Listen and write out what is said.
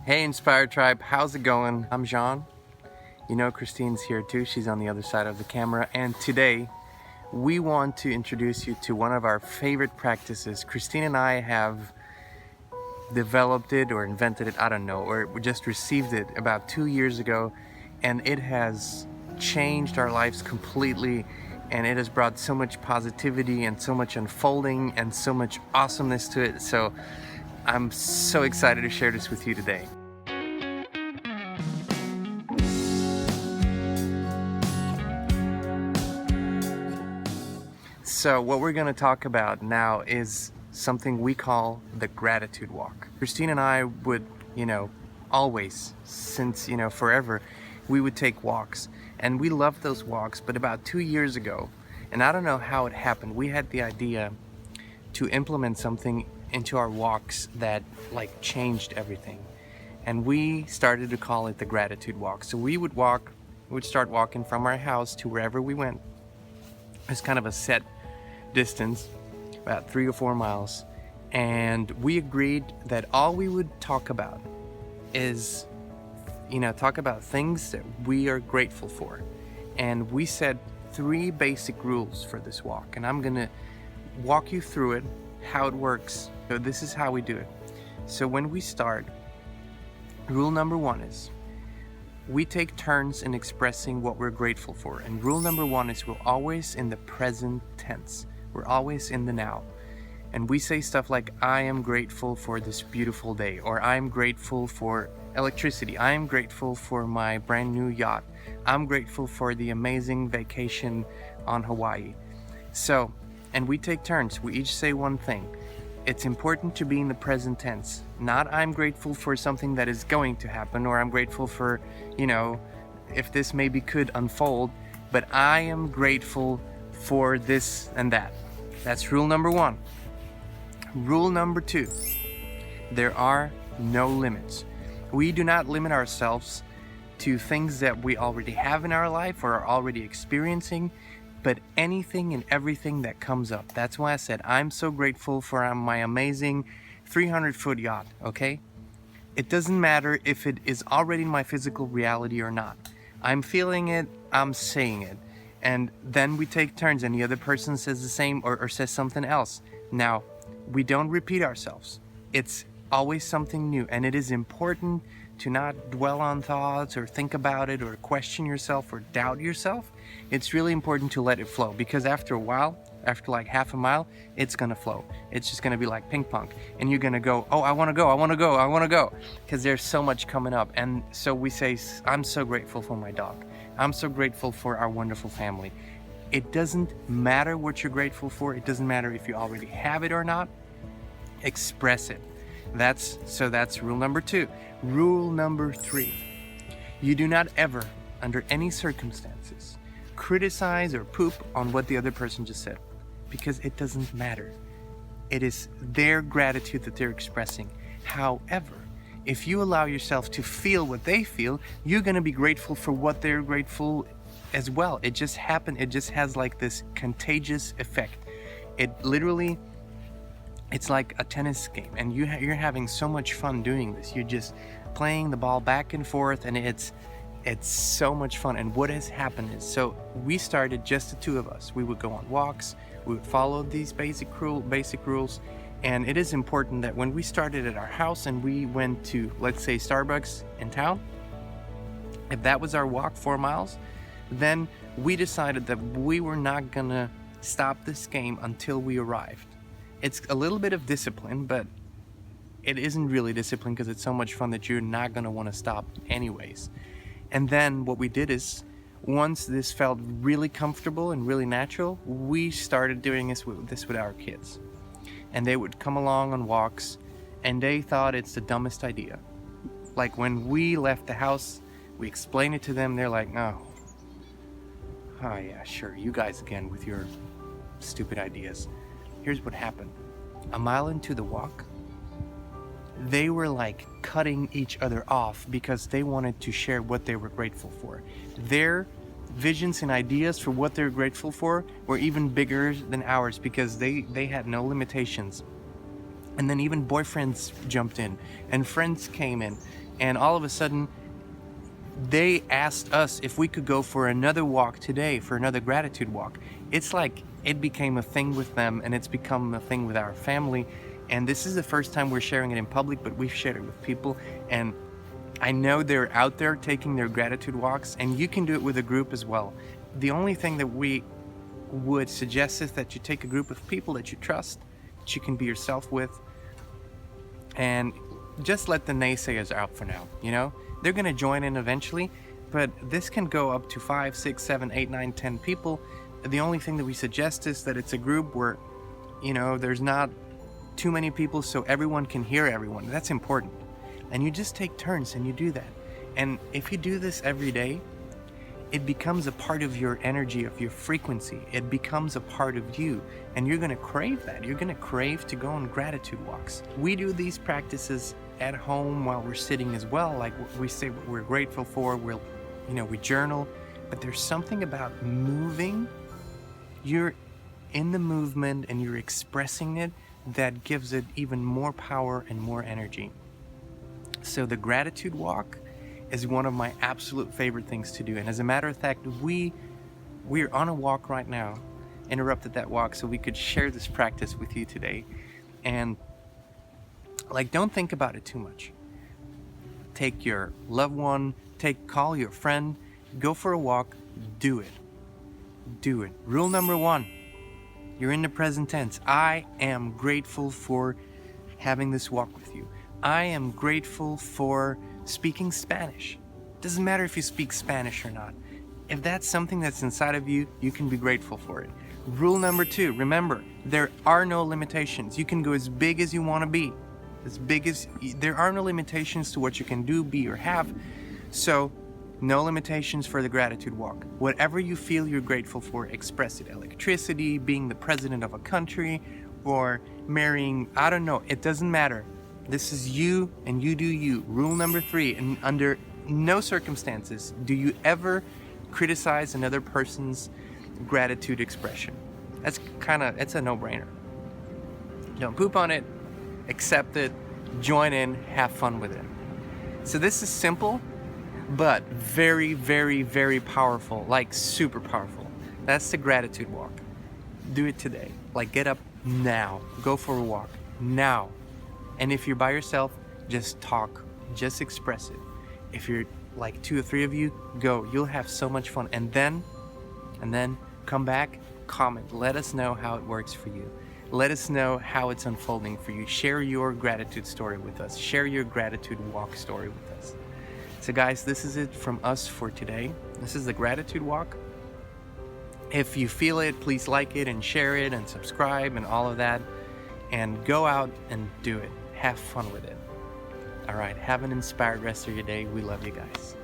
Hey Inspired Tribe, how's it going? I'm Jean. You know Kristine's here too, she's on the other side of the camera, and today we want to introduce you to one of our favorite practices. Kristine and I have developed it or invented it, I don't know, or we just received it about 2 years ago, and it has changed our lives completely, and it has brought so much positivity and so much unfolding and so much awesomeness to it. So I'm so excited to share this with you today. So what we're going to talk about now is something we call the gratitude walk. Kristine and I would, always, since, forever, we would take walks, and we loved those walks. But about 2 years ago, and I don't know how it happened, we had the idea to implement something into our walks that changed everything. And we started to call it the gratitude walk. So we would start walking from our house to wherever we went. It's kind of a set distance, about 3 or 4 miles. And we agreed that all we would talk about is, talk about things that we are grateful for. And we set 3 basic rules for this walk. And I'm gonna walk you through it, how it works. So this is how we do it. So when we start, rule number 1 is we take turns in expressing what we're grateful for. And rule number 1 is we're always in the present tense. We're always in the now. And we say stuff like, I am grateful for this beautiful day, or I'm grateful for electricity. I am grateful for my brand new yacht. I'm grateful for the amazing vacation on Hawaii. So, and we take turns. We each say one thing. It's important to be in the present tense, not I'm grateful for something that is going to happen, or I'm grateful for, if this maybe could unfold, but I am grateful for this and that. That's rule number 1. Rule number 2, there are no limits. We do not limit ourselves to things that we already have in our life or are already experiencing, but anything and everything that comes up. That's why I said I'm so grateful for my amazing 300-foot yacht, okay? It doesn't matter if it is already my physical reality or not. I'm feeling it, I'm saying it. And then we take turns and the other person says the same or says something else. Now, we don't repeat ourselves. It's always something new, and it is important to not dwell on thoughts or think about it or question yourself or doubt yourself. It's really important to let it flow, because after a while, after like half a mile, it's gonna flow. It's just gonna be like ping pong, and you're gonna go, oh, I wanna go, because there's so much coming up. And so we say, I'm so grateful for my dog. I'm so grateful for our wonderful family. It doesn't matter what you're grateful for. It doesn't matter if you already have it or not. Express it. That's rule number 2. Rule number 3, you do not ever, under any circumstances, criticize or poop on what the other person just said, because it doesn't matter. It is their gratitude that they're expressing. However, if you allow yourself to feel what they feel, you're going to be grateful for what they're grateful as well. It just happened. It just has like this contagious effect. It literally, it's like a tennis game, and you're having so much fun doing this. You're just playing the ball back and forth, and it's so much fun. And what has happened is, so we started just the 2 of us. We would go on walks. We would follow these basic rules. And it is important that when we started at our house and we went to, let's say, Starbucks in town, if that was our walk 4 miles, then we decided that we were not gonna stop this game until we arrived. It's a little bit of discipline, but it isn't really discipline, because it's so much fun that you're not gonna wanna stop anyways. And then what we did is, once this felt really comfortable and really natural, we started doing this with our kids. And they would come along on walks, and they thought it's the dumbest idea. Like when we left the house, we explained it to them, they're like, oh yeah, sure, you guys again with your stupid ideas. Here's what happened. A mile into the walk, they were like cutting each other off because they wanted to share what they were grateful for. Their visions and ideas for what they're grateful for were even bigger than ours, because they had no limitations. And then even boyfriends jumped in and friends came in, And all of a sudden, they asked us if we could go for another walk today, for another gratitude walk. It's like it became a thing with them, and it's become a thing with our family. And this is the first time we're sharing it in public, but we've shared it with people. And I know they're out there taking their gratitude walks, and you can do it with a group as well. The only thing that we would suggest is that you take a group of people that you trust, that you can be yourself with, and just let the naysayers out for now. You know, they're gonna join in eventually, but this can go up to 5, 6, 7, 8, 9, 10 people. The only thing that we suggest is that it's a group where, you know, there's not too many people so everyone can hear everyone. That's important. And you just take turns and you do that. And if you do this every day, it becomes a part of your energy, of your frequency. It becomes a part of you, and you're gonna crave that. You're gonna crave to go on gratitude walks. We do these practices at home while we're sitting as well. Like we say what we're grateful for, we journal, but there's something about moving. You're in the movement and you're expressing it that gives it even more power and more energy. So the gratitude walk is one of my absolute favorite things to do. And as a matter of fact, we're on a walk right now, interrupted that walk so we could share this practice with you today. And like, don't think about it too much. Take your loved one, call your friend, go for a walk, do it. Do it. Rule number 1, you're in the present tense. I am grateful for having this walk with you. I am grateful for speaking Spanish. Doesn't matter if you speak Spanish or not. If that's something that's inside of you, you can be grateful for it. Rule number 2, remember, there are no limitations. You can go as big as you want to be. There are no limitations to what you can do, be, or have. So, no limitations for the gratitude walk. Whatever you feel you're grateful for, express it. Electricity, being the president of a country, or marrying, I don't know, it doesn't matter. This is you, and you do you. Rule number 3, and under no circumstances do you ever criticize another person's gratitude expression. It's a no-brainer. Don't poop on it, accept it, join in, have fun with it. So this is simple, but very, very, very powerful, like super powerful. That's the gratitude walk. Do it today. Like, get up now, go for a walk now. And if you're by yourself, just talk, just express it. If you're like 2 or 3 of you, go. You'll have so much fun. And then come back, comment. Let us know how it works for you. Let us know how it's unfolding for you. Share your gratitude story with us. Share your gratitude walk story with us. So guys, this is it from us for today. This is the gratitude walk. If you feel it, please like it and share it and subscribe and all of that. And go out and do it. Have fun with it. All right, have an inspired rest of your day. We love you guys.